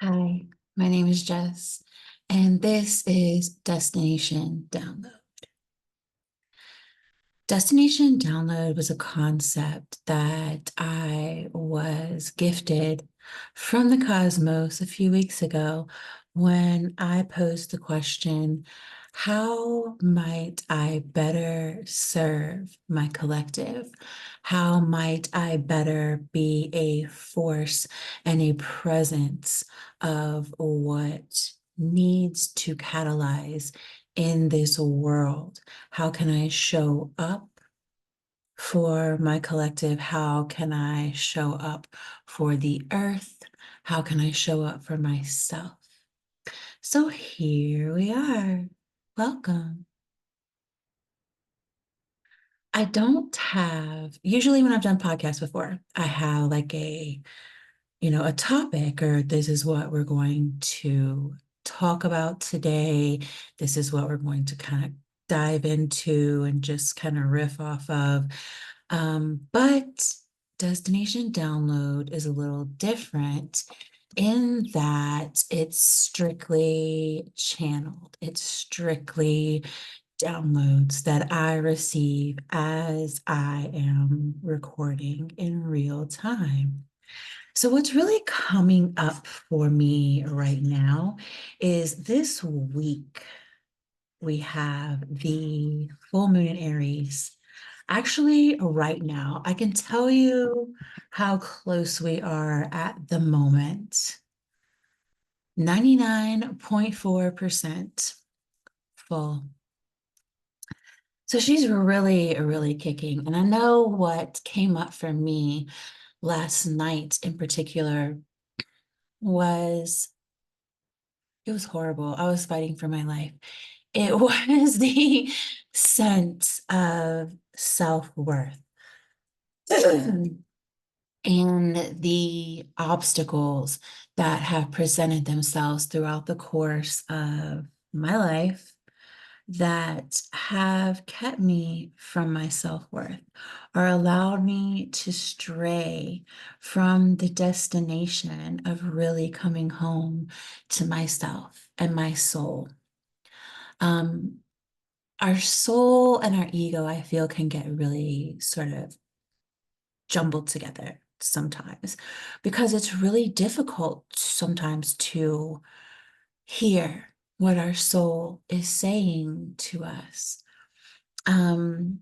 Hi, my name is Jess, and this is Destination Download. Destination Download was a concept that I was gifted from the cosmos a few weeks ago when I posed the question, how might I better serve my collective? How might I better be a force and a presence of what needs to catalyze in this world? How can I show up for my collective? How can I show up for the earth? How can I show up for myself? So here we are. Welcome. I don't have, usually when I've done podcasts before, I have like a topic, or this is what we're going to talk about today. This is what we're going to kind of dive into and just kind of riff off of. But Destination Download is a little different in that it's strictly channeled. It's strictly downloads that I receive as I am recording in real time. So, what's really coming up for me right now is this week we have the full moon in Aries. Actually, right now, I can tell you how close we are at the moment. 99.4% full. So she's really, really kicking. And I know what came up for me last night in particular was it was horrible. I was fighting for my life. It was the sense of self-worth and the obstacles that have presented themselves throughout the course of my life that have kept me from my self-worth or allowed me to stray from the destination of really coming home to myself and my soul. Um, our soul and our ego, I feel, can get really sort of jumbled together sometimes because it's really difficult sometimes to hear what our soul is saying to us. Um,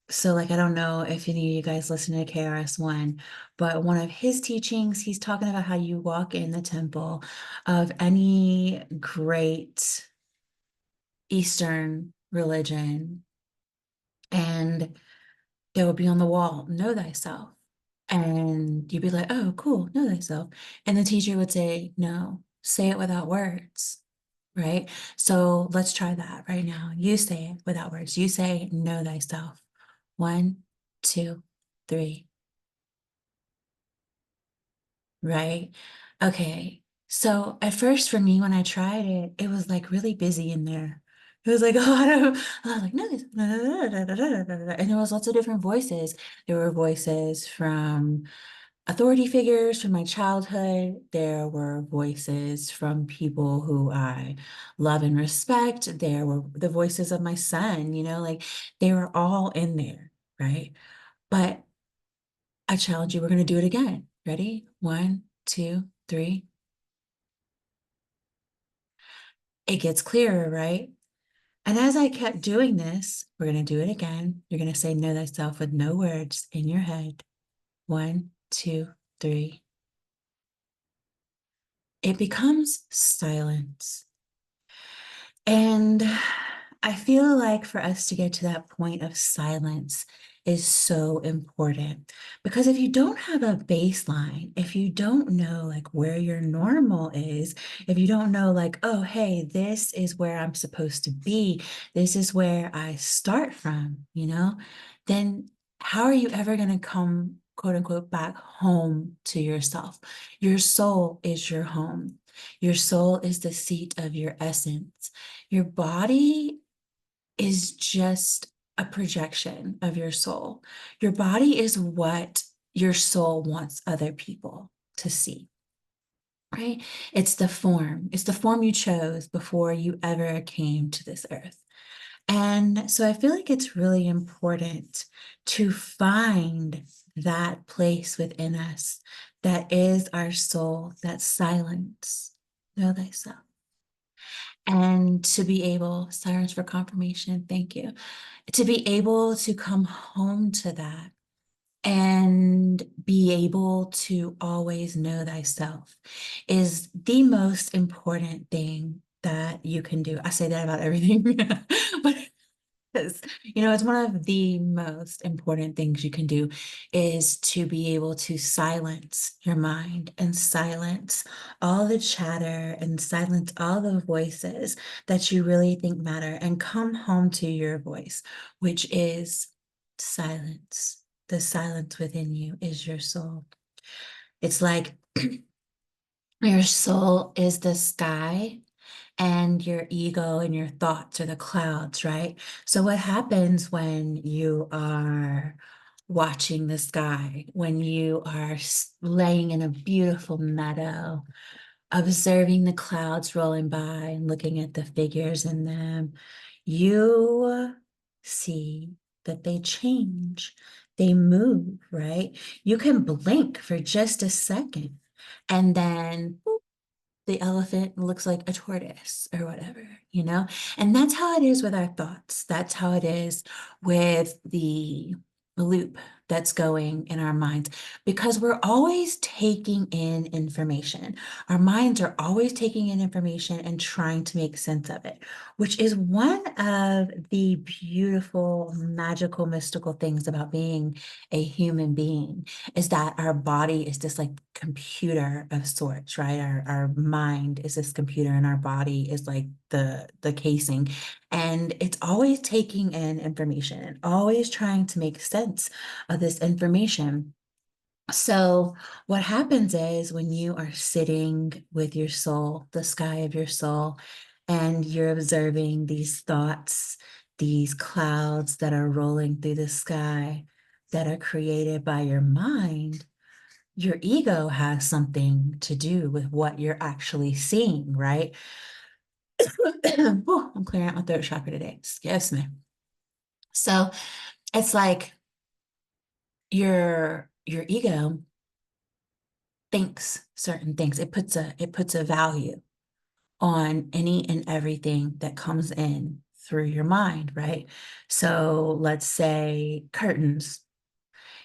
so like I don't know if any of you guys listen to KRS-One, but one of his teachings, he's talking about how you walk in the temple of any great Eastern religion, and it would be on the wall, know thyself. And you'd be like, oh, cool, know thyself. And the teacher would say, no, say it without words, right? So let's try that right now. You say it without words. You say, know thyself. One, two, three, right? Okay. So at first for me, when I tried it, it was like really busy in there. It was like I was like, no, and there was lots of different voices. There were voices from authority figures from my childhood. There were voices from people who I love and respect. There were the voices of my son, like they were all in there, right? But I challenge you, we're going to do it again. Ready? One, two, three. It gets clearer, right? And as I kept doing this, we're going to do it again. You're going to say, know thyself with no words in your head. One, two, three. It becomes silence. And I feel like for us to get to that point of silence is so important because if you don't have a baseline, if you don't know like where your normal is, if you don't know like, oh, hey, this is where I'm supposed to be, this is where I start from, then how are you ever going to come, quote unquote, back home to yourself? Your soul is your home. Your soul is the seat of your essence. Your body is just a projection of your soul. Your body is what your soul wants other people to see. right? It's the form you chose before you ever came to this earth. And so I feel like it's really important to find that place within us that is our soul, that silence. Know thyself. And to be able, silence for confirmation, thank you, to be able to come home to that and be able to always know thyself is the most important thing that you can do. I say that about everything, but it's one of the most important things you can do is to be able to silence your mind and silence all the chatter and silence all the voices that you really think matter and come home to your voice, which is silence. The silence within you is your soul. It's like your soul is the sky and your ego and your thoughts are the clouds, right? So, what happens when you are watching the sky, when you are laying in a beautiful meadow, observing the clouds rolling by and looking at the figures in them? You see that they change, they move, right? You can blink for just a second and then the elephant looks like a tortoise or whatever, you know? And that's how it is with our thoughts. That's how it is with the loop that's going in our minds because we're always taking in information. Our minds are always taking in information and trying to make sense of it, which is one of the beautiful, magical, mystical things about being a human being is that our body is this like computer of sorts, right? Our mind is this computer and our body is like the casing. And it's always taking in information and always trying to make sense of this information. So, what happens is when you are sitting with your soul, the sky of your soul, and you're observing these thoughts, these clouds that are rolling through the sky that are created by your mind, your ego has something to do with what you're actually seeing, right? Oh, I'm clearing out my throat chakra today. Excuse me. So it's like your ego thinks certain things. It puts a value on any and everything that comes in through your mind, right? So let's say curtains.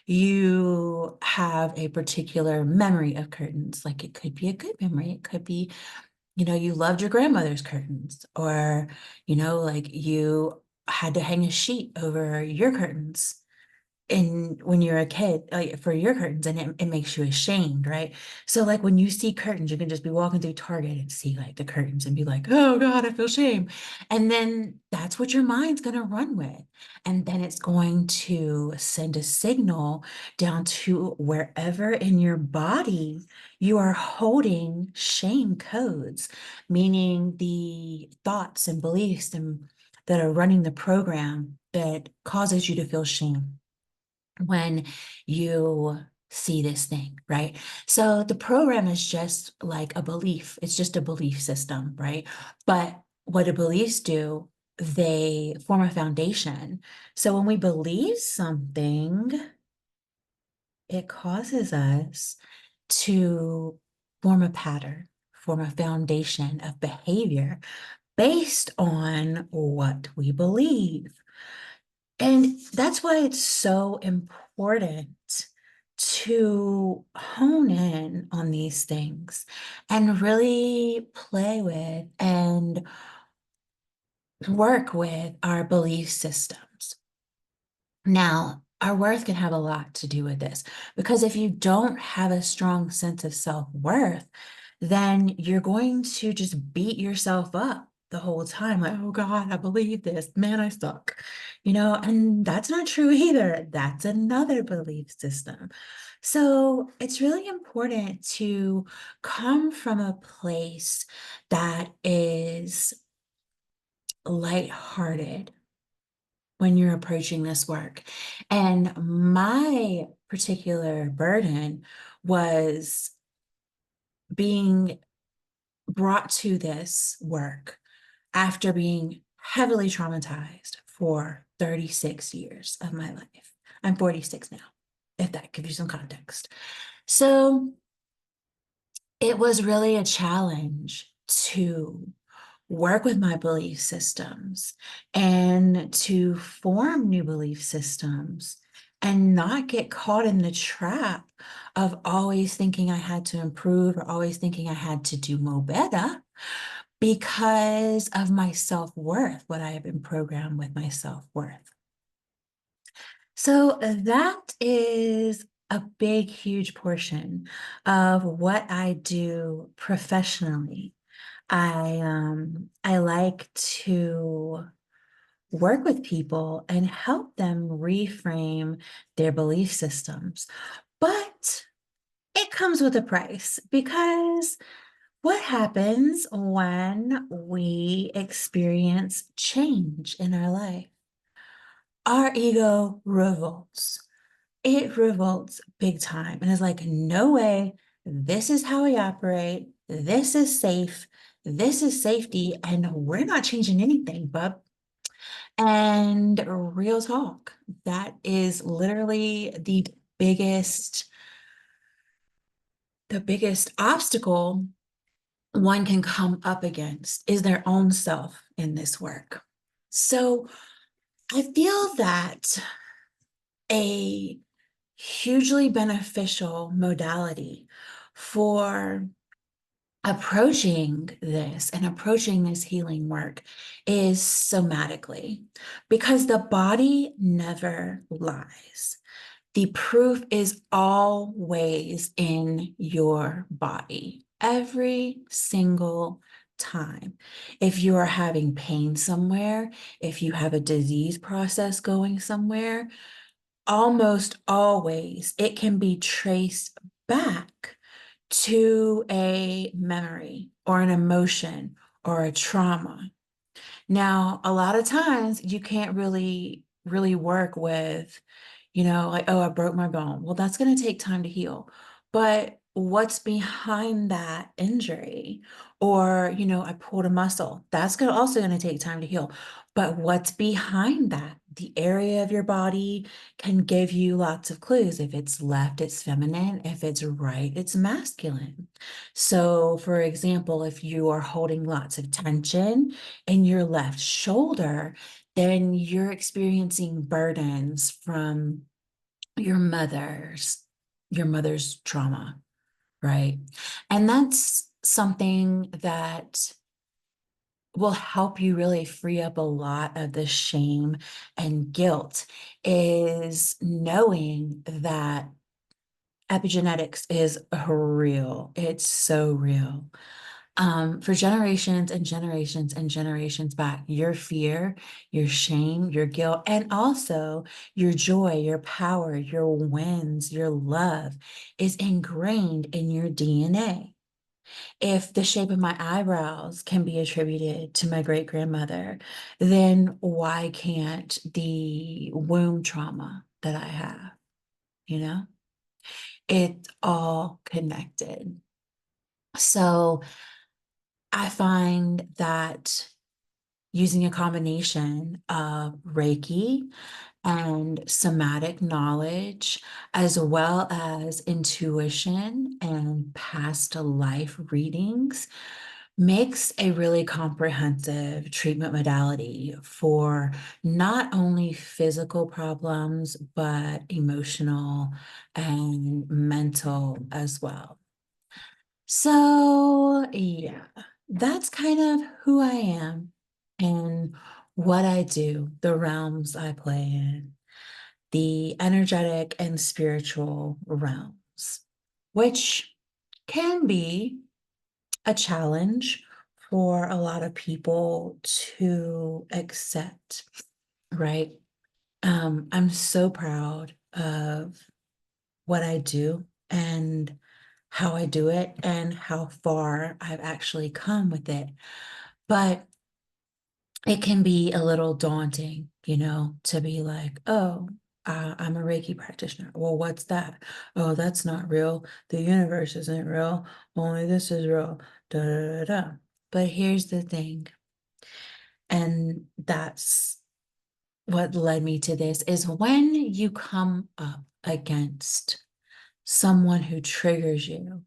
You have a particular memory of curtains. Like it could be a good memory. It could be, you loved your grandmother's curtains, or, like you had to hang a sheet over your curtains when you're a kid, for your curtains, and it makes you ashamed, right? So like when you see curtains, you can just be walking through Target and see like the curtains and be like, oh God, I feel shame. And then that's what your mind's going to run with. And then it's going to send a signal down to wherever in your body you are holding shame codes, meaning the thoughts and beliefs that are running the program that causes you to feel shame when you see this thing, right? So the program is just like a belief. It's just a belief system, right? But what do beliefs do? They form a foundation. So when we believe something, it causes us to form a pattern, form a foundation of behavior based on what we believe. And that's why it's so important to hone in on these things and really play with and work with our belief systems. Now, our worth can have a lot to do with this because if you don't have a strong sense of self-worth, then you're going to just beat yourself up the whole time. Like, oh God, I believe this. Man, I suck. And that's not true either. That's another belief system. So it's really important to come from a place that is lighthearted when you're approaching this work. And my particular burden was being brought to this work after being heavily traumatized for 36 years of my life. I'm 46 now, if that gives you some context. So it was really a challenge to work with my belief systems and to form new belief systems and not get caught in the trap of always thinking I had to improve or always thinking I had to do more better because of my self-worth, what I have been programmed with my self-worth. So that is a big, huge portion of what I do professionally. I like to work with people and help them reframe their belief systems. But it comes with a price because what happens when we experience change in our life? Our ego revolts. It revolts big time and is like, no way, this is how we operate. This is safe. This is safety. And we're not changing anything, bub. And real talk, that is literally biggest, the biggest obstacle one can come up against is their own self in this work. So I feel that a hugely beneficial modality for approaching this and approaching this healing work is somatically, because the body never lies. The proof is always in your body, every single time. If you are having pain somewhere, if you have a disease process going somewhere, almost always it can be traced back to a memory or an emotion or a trauma. Now, a lot of times you can't really work with, like, oh, I broke my bone. Well, that's going to take time to heal. But what's behind that injury? Or, I pulled a muscle. That's also going to take time to heal. But what's behind that? The area of your body can give you lots of clues. If it's left, it's feminine. If it's right, it's masculine. So, for example, if you are holding lots of tension in your left shoulder, then you're experiencing burdens from your mother's trauma, right? And that's something that will help you really free up a lot of the shame and guilt, is knowing that epigenetics is real. It's so real. For generations and generations and generations back, your fear, your shame, your guilt, and also your joy, your power, your wins, your love is ingrained in your DNA. If the shape of my eyebrows can be attributed to my great grandmother, then why can't the womb trauma that I have, you know? It's all connected. So I find that using a combination of Reiki and somatic knowledge, as well as intuition and past life readings, makes a really comprehensive treatment modality for not only physical problems, but emotional and mental as well. So, yeah, that's kind of who I am and what I do, the realms I play in, the energetic and spiritual realms, which can be a challenge for a lot of people to accept, right? I'm so proud of what I do and how I do it and how far I've actually come with it. But it can be a little daunting, to be like, oh, I'm a Reiki practitioner. Well, what's that? Oh, that's not real. The universe isn't real. Only this is real. Da, da, da, da. But here's the thing, and that's what led me to this, is when you come up against someone who triggers you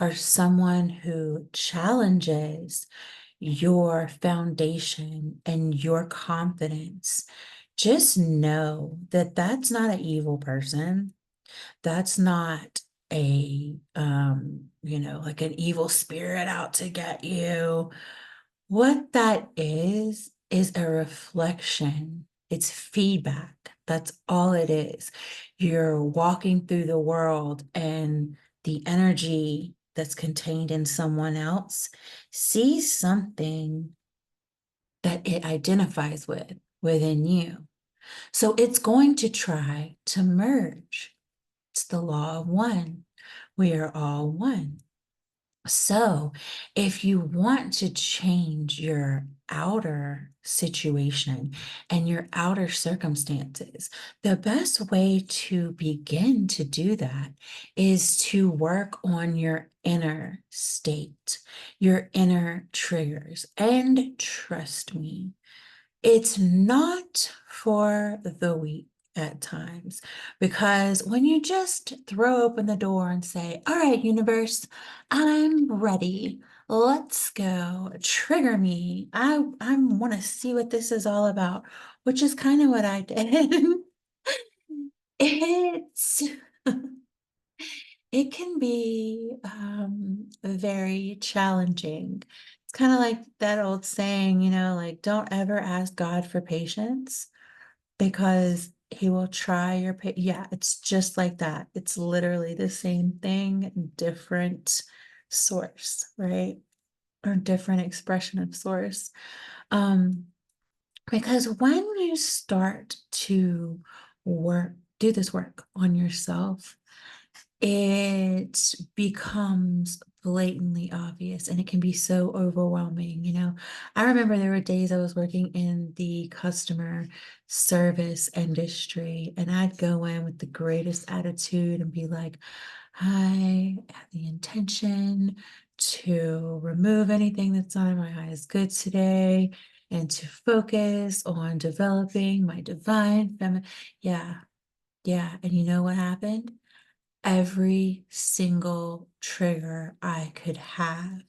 or someone who challenges your foundation and your confidence, just know that that's not an evil person. That's not like an evil spirit out to get you. What that is a reflection. It's feedback. That's all it is. You're walking through the world, and the energy that's contained in someone else sees something that it identifies with within you. So it's going to try to merge. It's the law of one. We are all one. So, if you want to change your outer situation and your outer circumstances, the best way to begin to do that is to work on your inner state, your inner triggers. And trust me, it's not for the weak at times, because when you just throw open the door and say, all right, universe, I'm ready. Let's go. Trigger me. I want to see what this is all about, which is kind of what I did. It's it can be very challenging. It's kind of like that old saying, like, don't ever ask God for patience, because he will try your yeah, it's just like that. It's literally the same thing, different source, right? Or different expression of source. Um, because when you start to do this work on yourself, it becomes blatantly obvious, and it can be so overwhelming. I remember there were days I was working in the customer service industry, and I'd go in with the greatest attitude and be like, I have the intention to remove anything that's not in my highest good today and to focus on developing my divine feminine. Yeah, yeah. And you know what happened? Every single trigger I could have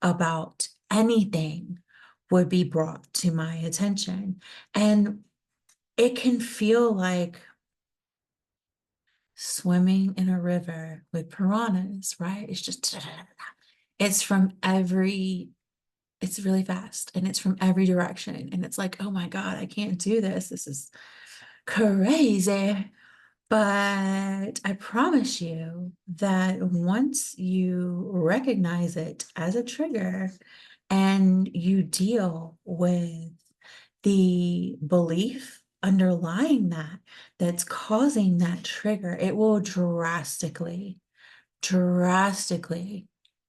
about anything would be brought to my attention. And it can feel like swimming in a river with piranhas, right? It's just, it's from it's really fast, and it's from every direction. And it's like, oh my God, I can't do this. This is crazy. But I promise you that once you recognize it as a trigger and you deal with the belief underlying that, that's causing that trigger, it will drastically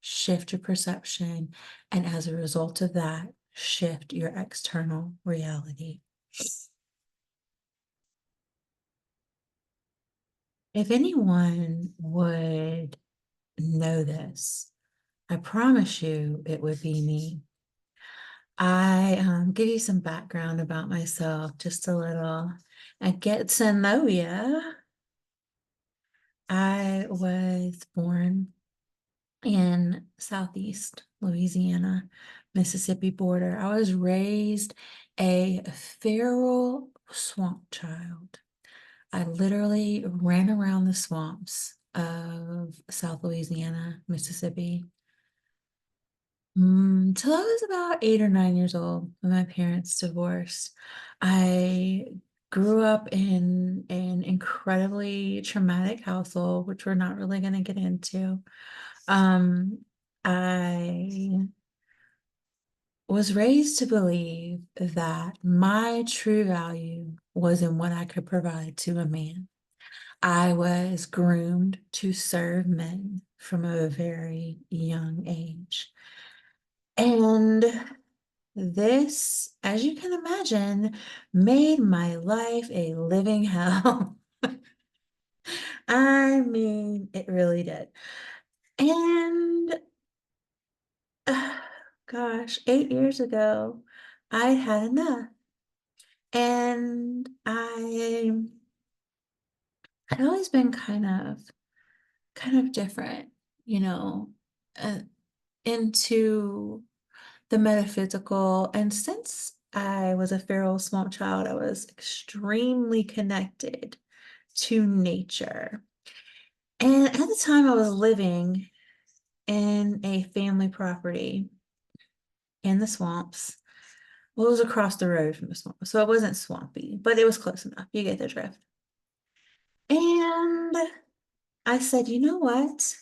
shift your perception. And as a result of that, shift your external reality. If anyone would know this, I promise you it would be me. I give you some background about myself, just a little, and get to know you. I was born in Southeast Louisiana, Mississippi border. I was raised a feral swamp child. I literally ran around the swamps of South Louisiana, Mississippi, till I was about 8 or 9 years old when my parents divorced. I grew up in an incredibly traumatic household, which we're not really going to get into. Um, I was raised to believe that my true value was in what I could provide to a man. I was groomed to serve men from a very young age. And this, as you can imagine, made my life a living hell. I mean, it really did. And gosh, 8 years ago, I had enough. And I'd always been kind of different, you know, uh, into the metaphysical. And since I was a feral swamp child, I was extremely connected to nature. And at the time, I was living in a family property in the swamps. Well, it was across the road from the swamp, so it wasn't swampy, but it was close enough. You get the drift. And I said, you know what?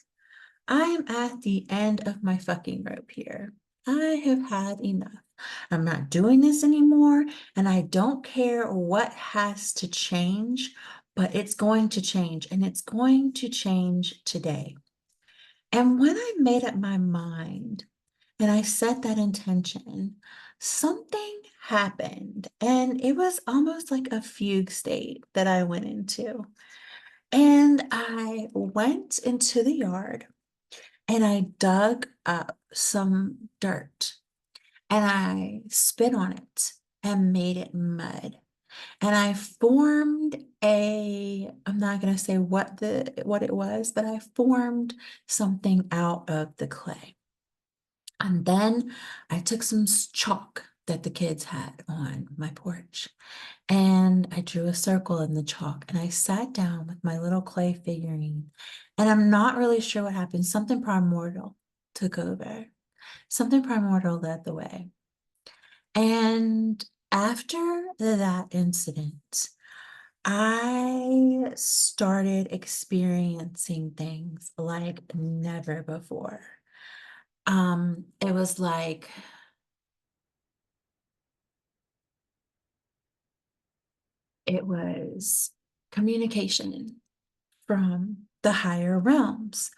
I'm at the end of my fucking rope here. I have had enough. I'm not doing this anymore, and I don't care what has to change, but it's going to change, and it's going to change today. And when I made up my mind and I set that intention, something happened, and it was almost like a fugue state that I went into. And I went into the yard and I dug up some dirt and I spit on it and made it mud. And I formed I'm not going to say what it was, but I formed something out of the clay. And then I took some chalk that the kids had on my porch and I drew a circle in the chalk and I sat down with my little clay figurine. And I'm not really sure what happened. Something primordial took over, something primordial led the way. And after that incident, I started experiencing things like never before. It was like it was communication from the higher realms.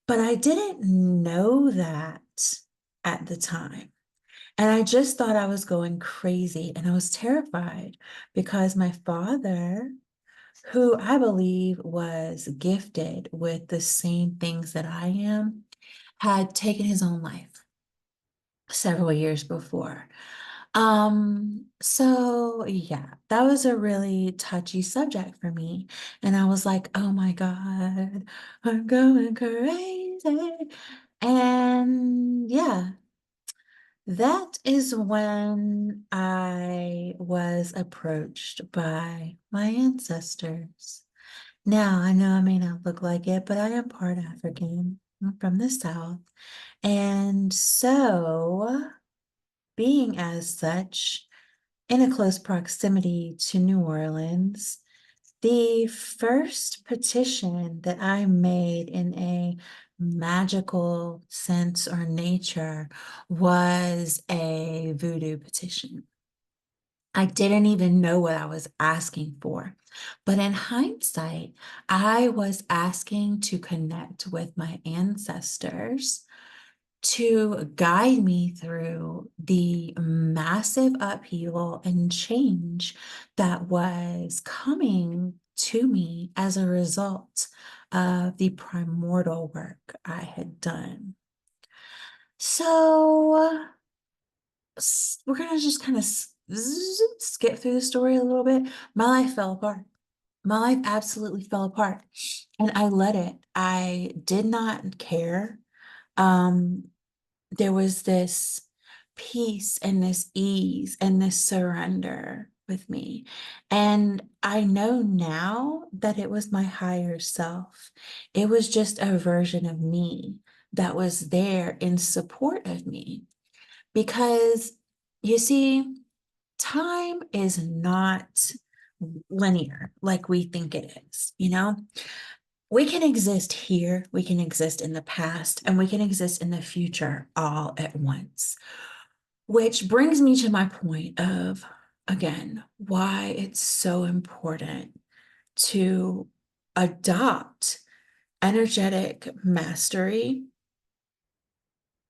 But I didn't know that at the time. And I just thought I was going crazy and I was terrified because my father, who I believe was gifted with the same things that I am, had taken his own life several years before. So yeah, that was a really touchy subject for me. And I was like, oh my God, I'm going crazy. And yeah, that is when I was approached by my ancestors. Now, I know I may not look like it, but I am part African. I'm from the South. And so, being as such, in a close proximity to New Orleans, the first petition that I made in a magical sense or nature was a voodoo petition. I didn't even know what I was asking for. But in hindsight, I was asking to connect with my ancestors to guide me through the massive upheaval and change that was coming to me as a result of the primordial work I had done. So we're going to just kind of skip through the story a little bit. My life fell apart. My life absolutely fell apart. And I let it. I did not care. Um, there was this peace and this ease and this surrender with me. And I know now that it was my higher self. It was just a version of me that was there in support of me. Because you see, time is not linear like we think it is, you know? We can exist here, we can exist in the past, and we can exist in the future all at once. Which brings me to my point of, again, why it's so important to adopt energetic mastery,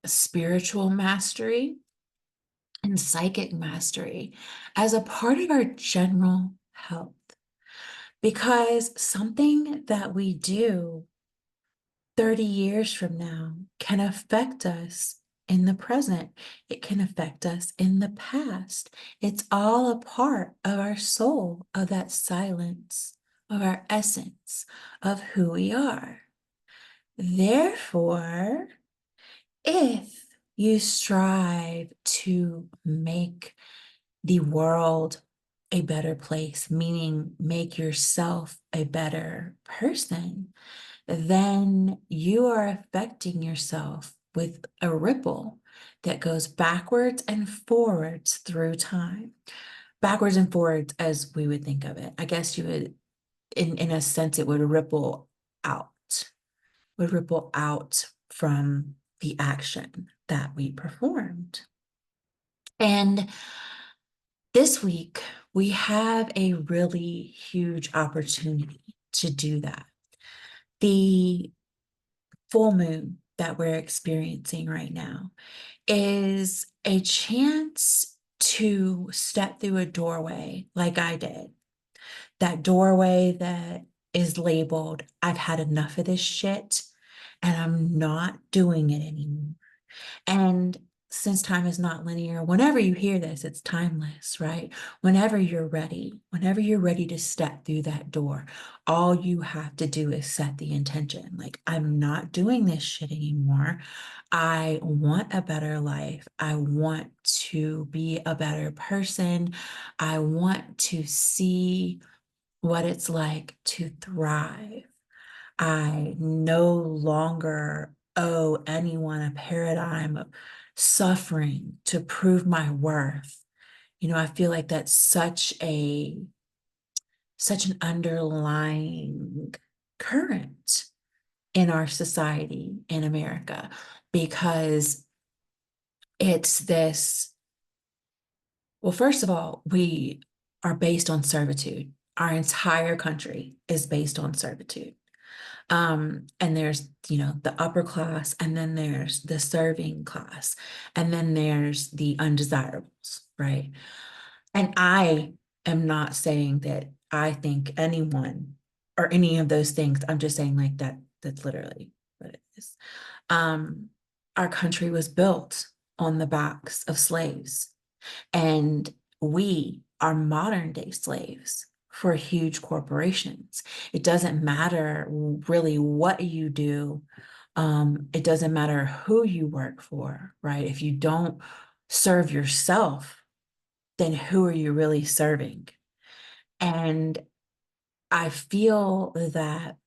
spiritual mastery, and psychic mastery as a part of our general health. Because something that we do 30 years from now can affect us in the present. It can affect us in the past. It's all a part of our soul, of that silence, of our essence, of who we are. Therefore, if you strive to make the world a better place, meaning make yourself a better person, then you are affecting yourself with a ripple that goes backwards and forwards through time. Backwards and forwards as we would think of it. I guess you would, in a sense, it out, would ripple out from the action that we performed. And this week, we have a really huge opportunity to do that. The full moon that we're experiencing right now is a chance to step through a doorway like I did. That doorway that is labeled, I've had enough of this shit and I'm not doing it anymore. And since time is not linear, whenever you hear this, it's timeless, right? Whenever you're ready to step through that door, all you have to do is set the intention. Like, I'm not doing this shit anymore. I want a better life. I want to be a better person. I want to see what it's like to thrive. I no longer owe anyone a paradigm of suffering to prove my worth. I feel like that's such an underlying current in our society in America, because it's this, well, first of all, we are based on servitude. Our entire country is based on servitude. And there's, the upper class, and then there's the serving class, and then there's the undesirables, right? And I am not saying that I think anyone or any of those things. I'm just saying like that's literally what it is. Our country was built on the backs of slaves, and we are modern day slaves for huge corporations. It doesn't matter really what you do. It doesn't matter who you work for, right? If you don't serve yourself, then who are you really serving? And I feel that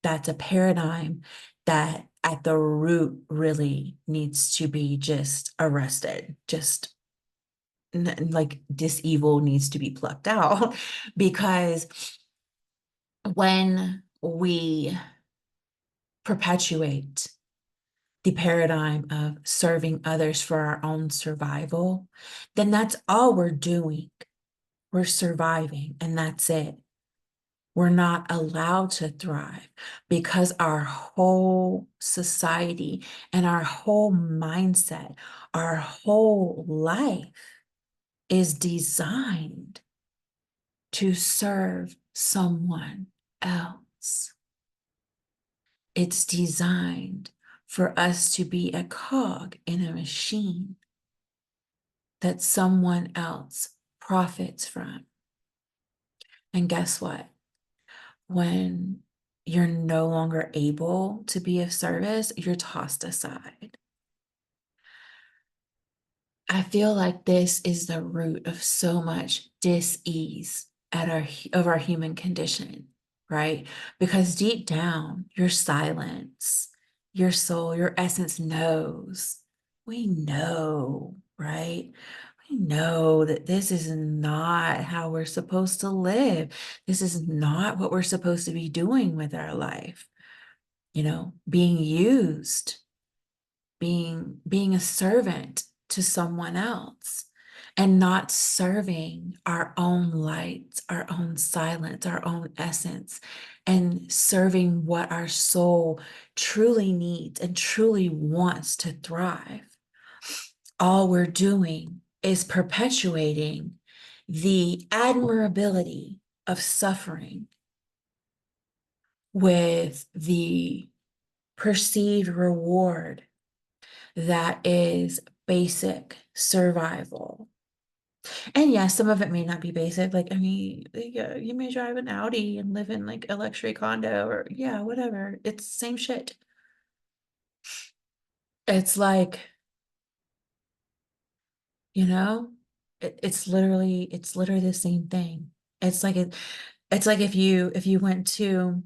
that's a paradigm that at the root really needs to be just arrested, just like this evil needs to be plucked out. Because when we perpetuate the paradigm of serving others for our own survival, then that's all we're doing. We're surviving, and that's it. We're not allowed to thrive because our whole society and our whole mindset, our whole life is designed to serve someone else. It's designed for us to be a cog in a machine that someone else profits from. And guess what? When you're no longer able to be of service, you're tossed aside. I feel like this is the root of so much dis-ease of our human condition, right? Because deep down, your silence, your soul, your essence knows. We know, right? We know that this is not how we're supposed to live. This is not what we're supposed to be doing with our life. Being used, being a servant to someone else, and not serving our own light, our own silence, our own essence, and serving what our soul truly needs and truly wants to thrive. All we're doing is perpetuating the admirability of suffering with the perceived reward that is basic survival. And yes, some of it may not be basic. Like, I mean, yeah, you may drive an Audi and live in like a luxury condo or yeah, whatever. It's same shit. It's like, you know, it's literally the same thing. It's like it's like if you went to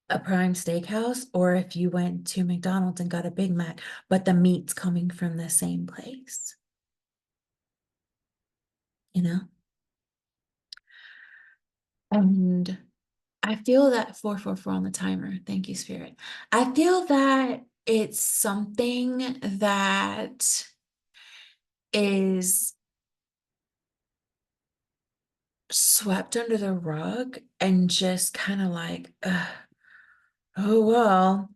a prime steakhouse or if you went to McDonald's and got a Big Mac, but the meat's coming from the same place, you know? And I feel that 444 on the timer. Thank you, Spirit. I feel that it's something that is swept under the rug and just kind of like, oh, well,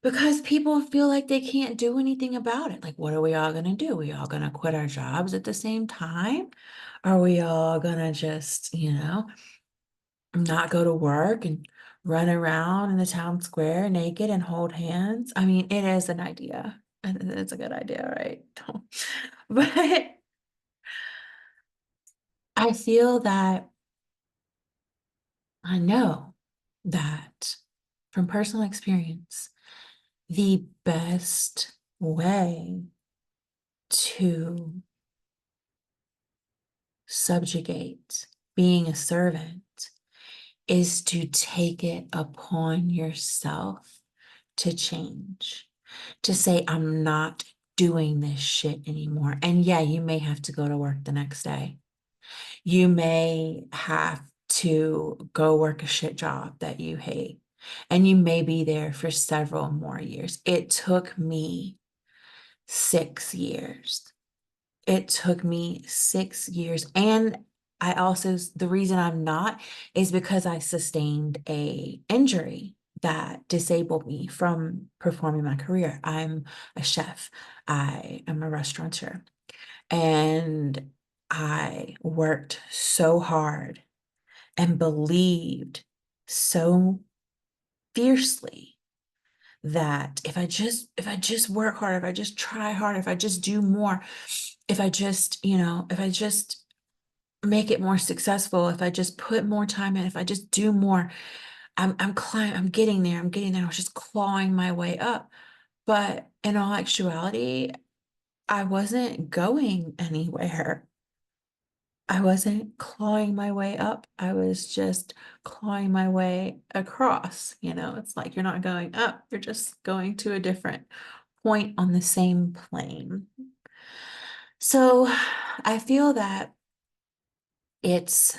because people feel like they can't do anything about it. Like, what are we all going to do? We all going to quit our jobs at the same time? Are we all going to just, not go to work and run around in the town square naked and hold hands? I mean, it is an idea. And it's a good idea, right? But I feel that I know that from personal experience, the best way to subjugate being a servant is to take it upon yourself to change, to say, I'm not doing this shit anymore. And yeah, you may have to go to work the next day. You may have to go work a shit job that you hate. And you may be there for several more years. It took me 6 years. It took me 6 years. And I also, the reason I'm not is because I sustained a injury that disabled me from performing my career. I'm a chef. I am a restaurateur. And I worked so hard and believed so fiercely that if I just work hard, if I just try hard, if I just do more, if I just make it more successful, if I just put more time in, if I just do more, I'm getting there. I'm getting there. I was just clawing my way up. But in all actuality, I wasn't going anywhere. I wasn't clawing my way up. I was just clawing my way across. It's like you're not going up, you're just going to a different point on the same plane. So I feel that it's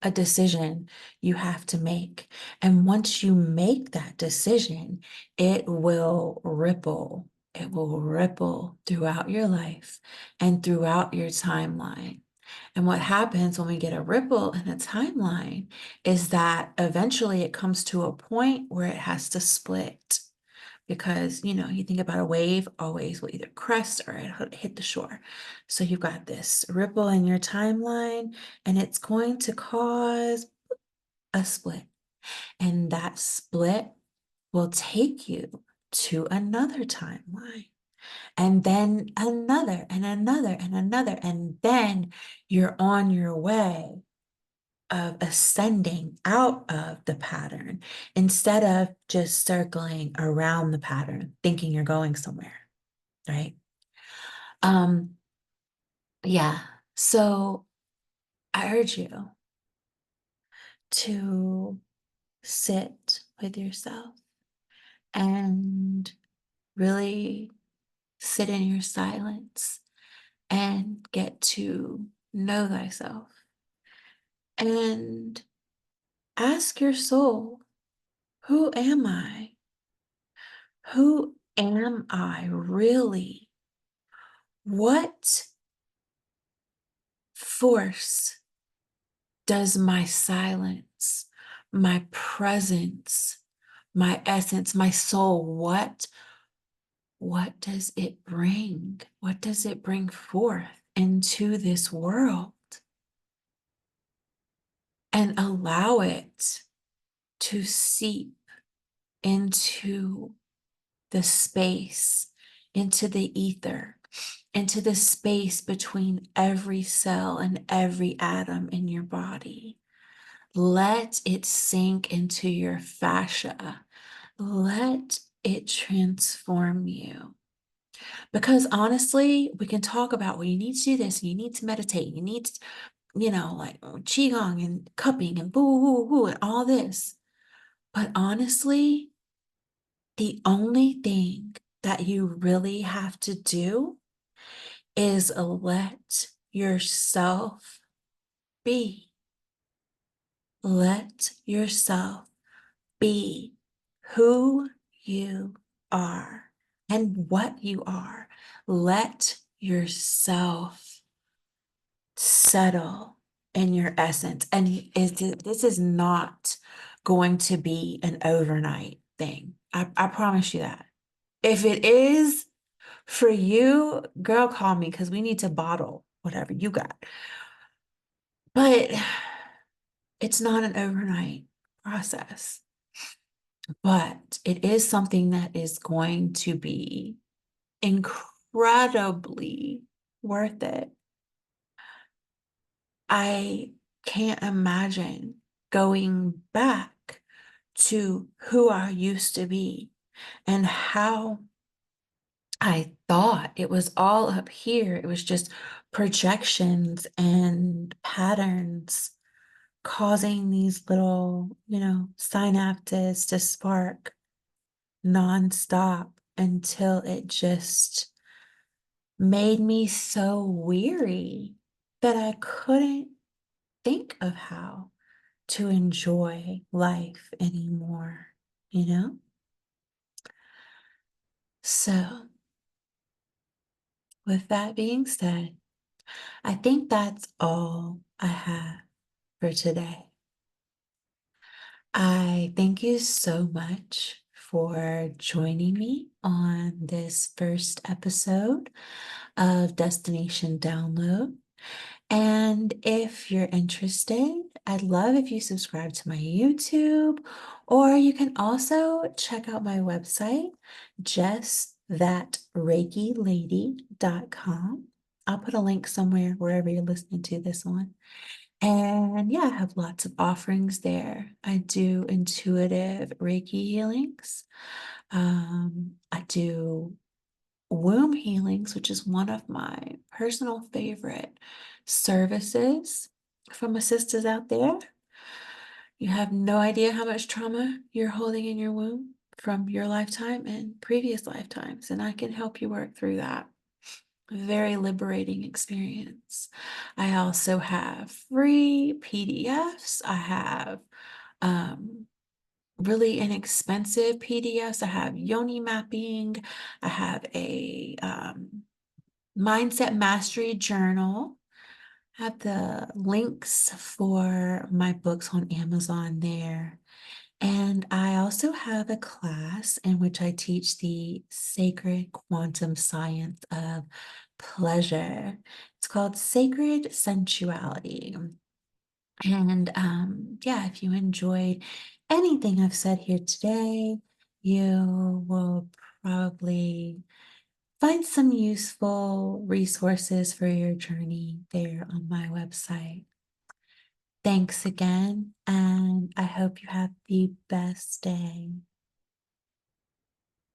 a decision you have to make. And once you make that decision, it will ripple. It will ripple throughout your life and throughout your timeline. And what happens when we get a ripple in a timeline is that eventually it comes to a point where it has to split. Because, you think about a wave, always will either crest or it hit the shore. So you've got this ripple in your timeline, and it's going to cause a split. And that split will take you to another timeline, and then another, and another, and another. And then you're on your way of ascending out of the pattern instead of just circling around the pattern, thinking you're going somewhere, right? Um, yeah. So I urge you to sit with yourself and really sit in your silence and get to know thyself and ask your soul, who am I? Who am I really? What force does my silence, my presence, my essence, my soul, what what does it bring? What does it bring forth into this world? And allow it to seep into the space, into the ether, into the space between every cell and every atom in your body. Let it sink into your fascia. Let it transform you. Because honestly, we can talk about, well, you need to do this, and you need to meditate, you need to, like Qigong and cupping and boo, hoo, hoo, and all this. But honestly, the only thing that you really have to do is let yourself be. Let yourself be who you are and what you are. Let yourself settle in your essence. And this is not going to be an overnight thing. I promise you that. If it is for you, girl, call me because we need to bottle whatever you got. But it's not an overnight process. But it is something that is going to be incredibly worth it. I can't imagine going back to who I used to be and how I thought it was all up here. It was just projections and patterns causing these little, synapses to spark nonstop until it just made me so weary that I couldn't think of how to enjoy life anymore, you know? So, with that being said, I think that's all I have for today. I thank you so much for joining me on this first episode of Destination Download. And if you're interested, I'd love if you subscribe to my YouTube, or you can also check out my website, justthatreikilady.com. I'll put a link somewhere wherever you're listening to this one. And yeah, I have lots of offerings there. I do intuitive Reiki healings. I do womb healings, which is one of my personal favorite services from my sisters out there. You have no idea how much trauma you're holding in your womb from your lifetime and previous lifetimes, and I can help you work through that. Very liberating experience. I also have free PDFs. I have really inexpensive PDFs. I have yoni mapping. I have a mindset mastery journal. I have the links for my books on Amazon there. And I also have a class in which I teach the sacred quantum science of pleasure. It's called Sacred Sensuality. And yeah, if you enjoyed anything I've said here today, you will probably find some useful resources for your journey there on my website. Thanks again, and I hope you have the best day.